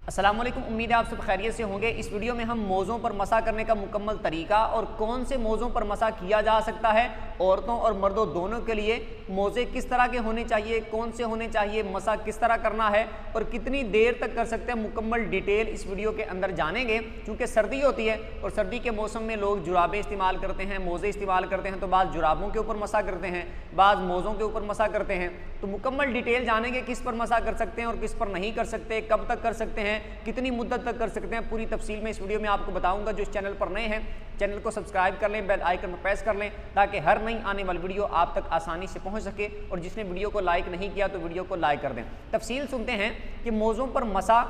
अस्सलाम वालेकुम। उम्मीद है आप सब खैरियत से होंगे। इस वीडियो में हम मोज़ों पर मसा करने का मुकम्मल तरीका और कौन से मोज़ों पर मसा किया जा सकता है, औरतों और मर्दों दोनों के लिए मोज़े किस तरह के होने चाहिए, कौन से होने चाहिए, मसा किस तरह करना है और कितनी देर तक कर सकते हैं, मुकम्मल डिटेल इस वीडियो के अंदर जानेंगे। क्योंकि सर्दी होती है और सर्दी के मौसम में लोग जुराबें इस्तेमाल करते हैं, मोज़े इस्तेमाल करते हैं, तो बाद जुराबों के ऊपर मसा करते हैं, बाद मोज़ों के ऊपर मसा करते हैं। तो मुकम्मल डिटेल जानेंगे किस पर मसा कर सकते हैं और किस पर नहीं कर सकते, कब तक कर सकते हैं, कितनी मुद्दत तक कर सकते हैं, पूरी तफसील में इस वीडियो में आपको बताऊंगा। जो इस चैनल पर नए हैं चैनल को सब्सक्राइब कर लें, बेल आइकन पर प्रेस कर लें ताकि हर नई आने वाली वीडियो आप तक आसानी से पहुंच सके। और जिसने वीडियो को लाइक नहीं किया तो वीडियो को लाइक कर दें। तफसील सुनते हैं कि मोज़ों पर मसा,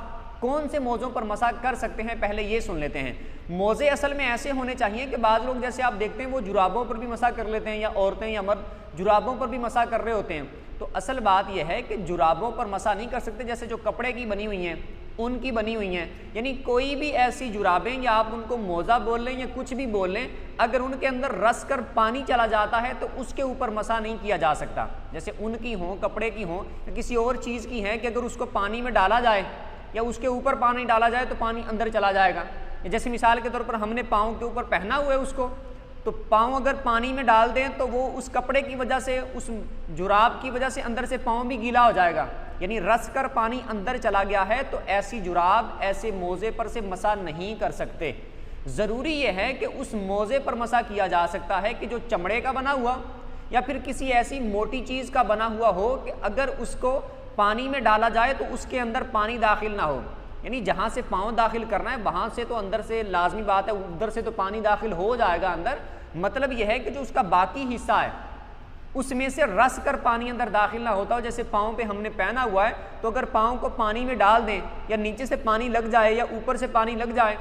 कौन से मोज़ों पर मसा कर सकते हैं, पहले ये सुन लेते हैं। मोज़े असल में ऐसे होने चाहिए कि बाज़ लोग जैसे आप देखते हैं वो जुराबों पर भी मसा कर लेते हैं, या औरतें या मर्द जुराबों पर भी मसा कर रहे होते हैं। तो असल बात यह है कि जुराबों पर मसा नहीं कर सकते, जैसे जो कपड़े की बनी हुई हैं उनकी बनी हुई हैं, यानी कोई भी ऐसी जुराबें, या आप उनको मोज़ा बोल लें या कुछ भी बोल लें, अगर उनके अंदर रस कर पानी चला जाता है तो उसके ऊपर मसा नहीं किया जा सकता। जैसे उनकी हों, कपड़े की हों, या किसी और चीज़ की हैं कि अगर उसको पानी में डाला जाए या उसके ऊपर पानी डाला जाए तो पानी अंदर चला जाएगा। जैसे मिसाल के तौर पर हमने पाँव के ऊपर पहना हुआ है उसको, तो पाँव अगर पानी में डाल दें तो वो उस कपड़े की वजह से, उस जुराब की वजह से अंदर से पाँव भी गीला हो जाएगा, यानी रस कर पानी अंदर चला गया है। तो ऐसी जुराब, ऐसे मोज़े पर से मसा नहीं कर सकते। ज़रूरी यह है कि उस मोज़े पर मसा किया जा सकता है कि जो चमड़े का बना हुआ या फिर किसी ऐसी मोटी चीज़ का बना हुआ हो कि अगर उसको पानी में डाला जाए तो उसके अंदर पानी दाखिल ना हो, यानी जहाँ से पाँव दाखिल करना है वहाँ से तो अंदर से लाजमी बात है, उधर से तो पानी दाखिल हो जाएगा अंदर। मतलब यह है कि जो उसका बाकी हिस्सा है उसमें से रस कर पानी अंदर दाखिल ना होता हो। जैसे पाँव पे हमने पहना हुआ है तो अगर पाँव को पानी में डाल दें या नीचे से पानी लग जाए या ऊपर से पानी लग जाए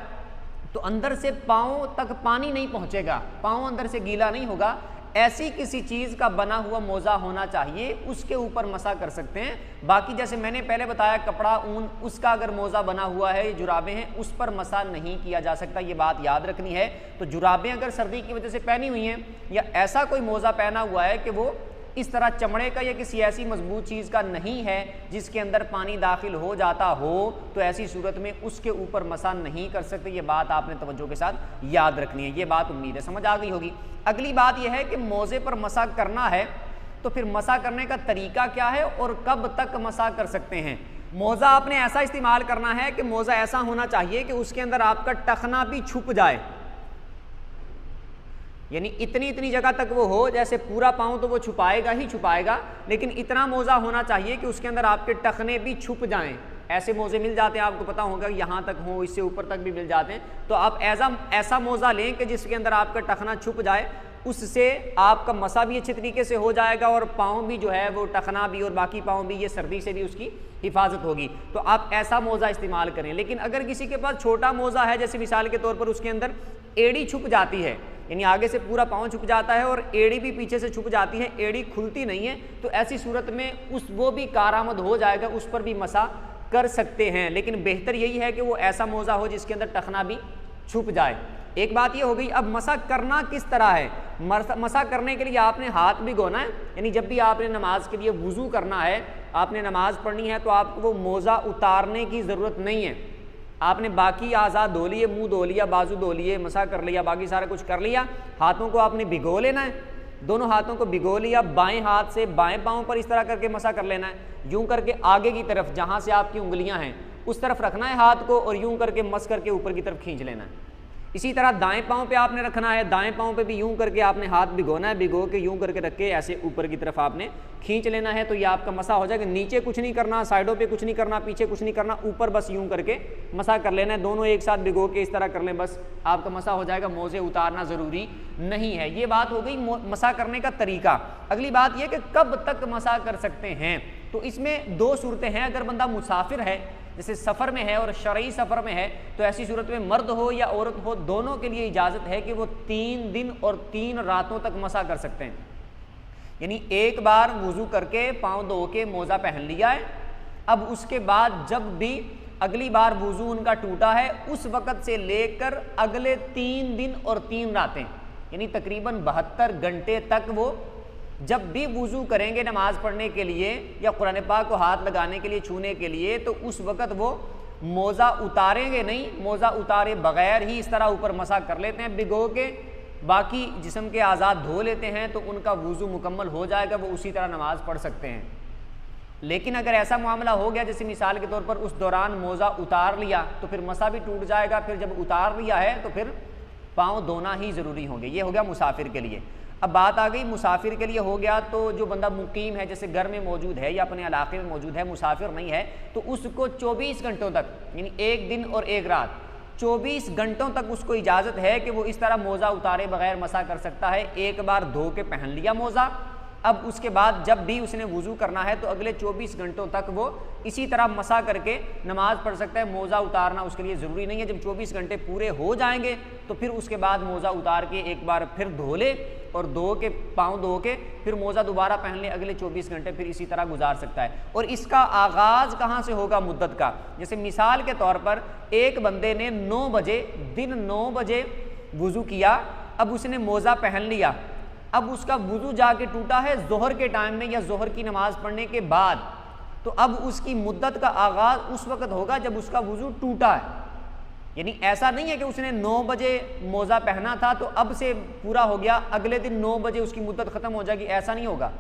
तो अंदर से पाँव तक पानी नहीं पहुँचेगा, पाँव अंदर से गीला नहीं होगा। ऐसी किसी चीज़ का बना हुआ मोज़ा होना चाहिए, उसके ऊपर मसा कर सकते हैं। बाकी जैसे मैंने पहले बताया कपड़ा, ऊन, उसका अगर मोज़ा बना हुआ है, जुराबें हैं, उस पर मसा नहीं किया जा सकता, ये बात याद रखनी है। तो जुराबें अगर सर्दी की वजह से पहनी हुई हैं या ऐसा कोई मोज़ा पहना हुआ है कि वो इस तरह चमड़े का या किसी ऐसी मजबूत चीज़ का नहीं है जिसके अंदर पानी दाखिल हो जाता हो, तो ऐसी सूरत में उसके ऊपर मसा नहीं कर सकते। ये बात आपने तवज्जो के साथ याद रखनी है। ये बात उम्मीद है समझ आ गई होगी। अगली बात यह है कि मोज़े पर मसा करना है तो फिर मसा करने का तरीका क्या है और कब तक मसा कर सकते हैं। मोज़ा आपने ऐसा इस्तेमाल करना है कि मोज़ा ऐसा होना चाहिए कि उसके अंदर आपका टखना भी छुप जाए, यानी इतनी इतनी जगह तक वो हो, जैसे पूरा पाँव तो वो छुपाएगा ही छुपाएगा, लेकिन इतना मोज़ा होना चाहिए कि उसके अंदर आपके टखने भी छुप जाएं। ऐसे मोज़े मिल जाते हैं, आपको पता होगा, यहाँ तक हो, इससे ऊपर तक भी मिल जाते हैं। तो आप ऐसा मोज़ा लें कि जिसके अंदर आपका टखना छुप जाए, उससे आपका मसा भी अच्छे तरीके से हो जाएगा और पाँव भी जो है वो टखना भी और बाकी पाँव भी, ये सर्दी से भी उसकी हिफाजत होगी। तो आप ऐसा मोज़ा इस्तेमाल करें। लेकिन अगर किसी के पास छोटा मोज़ा है, जैसे मिसाल के तौर पर उसके अंदर एड़ी छुप जाती है, यानी आगे से पूरा पाँव छुप जाता है और एड़ी भी पीछे से छुप जाती है, एड़ी खुलती नहीं है, तो ऐसी सूरत में वो भी कारामद हो जाएगा, उस पर भी मसा कर सकते हैं। लेकिन बेहतर यही है कि वो ऐसा मोज़ा हो जिसके अंदर टखना भी छुप जाए। एक बात ये हो गई। अब मसा करना किस तरह है। मसा करने के लिए आपने हाथ भिगोना है, यानी जब भी आपने नमाज के लिए वुज़ू करना है, आपने नमाज पढ़नी है, तो आपको वो मोज़ा उतारने की ज़रूरत नहीं है। आपने बाकी आज़ा धो लिए, मुंह धो लिया, बाजू धो लिए, मसा कर लिया, बाकी सारा कुछ कर लिया। हाथों को आपने भिगो लेना है, दोनों हाथों को भिगो लिया, बाएं हाथ से बाएं पाँव पर इस तरह करके मसा कर लेना है। यूं करके आगे की तरफ, जहाँ से आपकी उंगलियां हैं उस तरफ रखना है हाथ को, और यूं करके मस करके ऊपर की तरफ खींच लेना है। इसी तरह दाएं पाँव पे आपने रखना है, दाएं पाँव पे भी यूं करके आपने हाथ भिगोना है, भिगो के यूं करके रख के ऐसे ऊपर की तरफ आपने खींच लेना है। तो ये आपका मसा हो जाएगा। नीचे कुछ नहीं करना, साइडों पे कुछ नहीं करना, पीछे कुछ नहीं करना, ऊपर बस यूं करके मसा कर लेना है। दोनों एक साथ भिगो के इस तरह कर लें, बस आपका मसा हो जाएगा। मोज़े उतारना ज़रूरी नहीं है। ये बात हो गई मसा करने का तरीका। अगली बात यह कि कब तक मसा कर सकते हैं। तो इसमें दो सूरतें हैं। अगर बंदा मुसाफिर है, जैसे सफ़र में है और शरई सफ़र में है, तो ऐसी सूरत में मर्द हो या औरत हो, दोनों के लिए इजाज़त है कि वो 3 दिन और 3 रातों तक मसा कर सकते हैं। यानी एक बार वुज़ू करके पाँव धो के मोज़ा पहन लिया है, अब उसके बाद जब भी अगली बार वुज़ू उनका टूटा है, उस वक़्त से लेकर अगले 3 दिन और 3 रातें, यानी तकरीबन 72 घंटे तक वो जब भी वुज़ू करेंगे नमाज पढ़ने के लिए या कुरान पाक को हाथ लगाने के लिए, छूने के लिए, तो उस वक़्त वो मोज़ा उतारेंगे नहीं, मोज़ा उतारे बगैर ही इस तरह ऊपर मसा कर लेते हैं भिगो के, बाकी जिस्म के आज़ाद धो लेते हैं तो उनका वुज़ू मुकम्मल हो जाएगा, वो उसी तरह नमाज पढ़ सकते हैं। लेकिन अगर ऐसा मामला हो गया जैसे मिसाल के तौर पर उस दौरान मोज़ा उतार लिया तो फिर मसा भी टूट जाएगा, फिर जब उतार लिया है तो फिर पाँव धोना ही ज़रूरी होंगे। ये हो गया मुसाफिर के लिए। अब बात आ गई मुसाफिर के लिए हो गया, तो जो बंदा मुकीम है, जैसे घर में मौजूद है या अपने इलाके में मौजूद है, मुसाफिर नहीं है, तो उसको 24 घंटों तक, यानी एक दिन और एक रात 24 घंटों तक उसको इजाज़त है कि वो इस तरह मोज़ा उतारे बगैर मसा कर सकता है। एक बार धो के पहन लिया मोज़ा, अब उसके बाद जब भी उसने वुज़ू करना है तो अगले 24 घंटों तक वो इसी तरह मसा करके नमाज पढ़ सकता है। मोज़ा उतारना उसके लिए ज़रूरी नहीं है। जब 24 घंटे पूरे हो जाएंगे तो फिर उसके बाद मोज़ा उतार के एक बार फिर धो ले और धो के पाँव धो के फिर मोज़ा दोबारा पहन ले, अगले 24 घंटे फिर इसी तरह गुजार सकता है। और इसका आगाज़ कहाँ से होगा मुद्दत का? जैसे मिसाल के तौर पर एक बंदे ने 9 बजे, दिन 9 बजे वुज़ू किया, अब उसने मोज़ा पहन लिया, अब उसका वुज़ू जाके टूटा है ज़ोहर के टाइम में या ज़ोहर की नमाज़ पढ़ने के बाद, तो अब उसकी मुद्दत का आगाज़ उस वक़्त होगा जब उसका वुज़ू टूटा है। यानी ऐसा नहीं है कि उसने 9 बजे मोज़ा पहना था तो अब से पूरा हो गया, अगले दिन 9 बजे उसकी मुद्दत ख़त्म हो जाएगी, ऐसा नहीं होगा।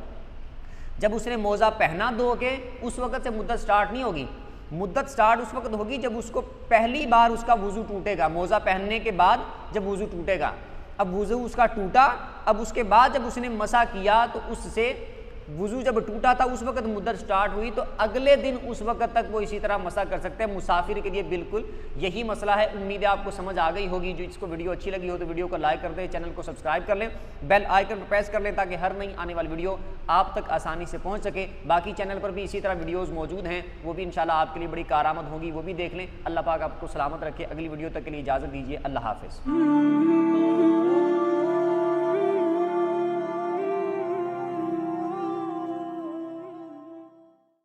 जब उसने मोज़ा पहना धो के उस वक़्त से मुद्दत स्टार्ट नहीं होगी। मुद्दत स्टार्ट उस वक़्त होगी जब उसको पहली बार उसका वुज़ू टूटेगा, मोज़ा पहनने के बाद जब वुज़ू टूटेगा। अब वुज़ू उसका टूटा, अब उसके बाद जब उसने मसा किया तो उससे वुज़ू जब टूटा था उस वक़्त मुद्दत स्टार्ट हुई, तो अगले दिन उस वक़्त तक वो इसी तरह मसा कर सकते हैं। मुसाफिर के लिए बिल्कुल यही मसला है। उम्मीद है आपको समझ आ गई होगी। जो इसको वीडियो अच्छी लगी हो तो वीडियो को लाइक कर दें, चैनल को सब्सक्राइब कर लें, बेल आइकन पर प्रेस कर लें ताकि हर नई आने वाली वीडियो आप तक आसानी से पहुँच सके। बाकी चैनल पर भी इसी तरह वीडियोज़ मौजूद हैं, वो भी इंशाल्लाह आपके लिए बड़ी कारआमद होगी, वो भी देख लें। अल्लाह पाक आपको सलामत रखे। अगली वीडियो तक के लिए इजाज़त दीजिए। अल्लाह हाफ़िज़।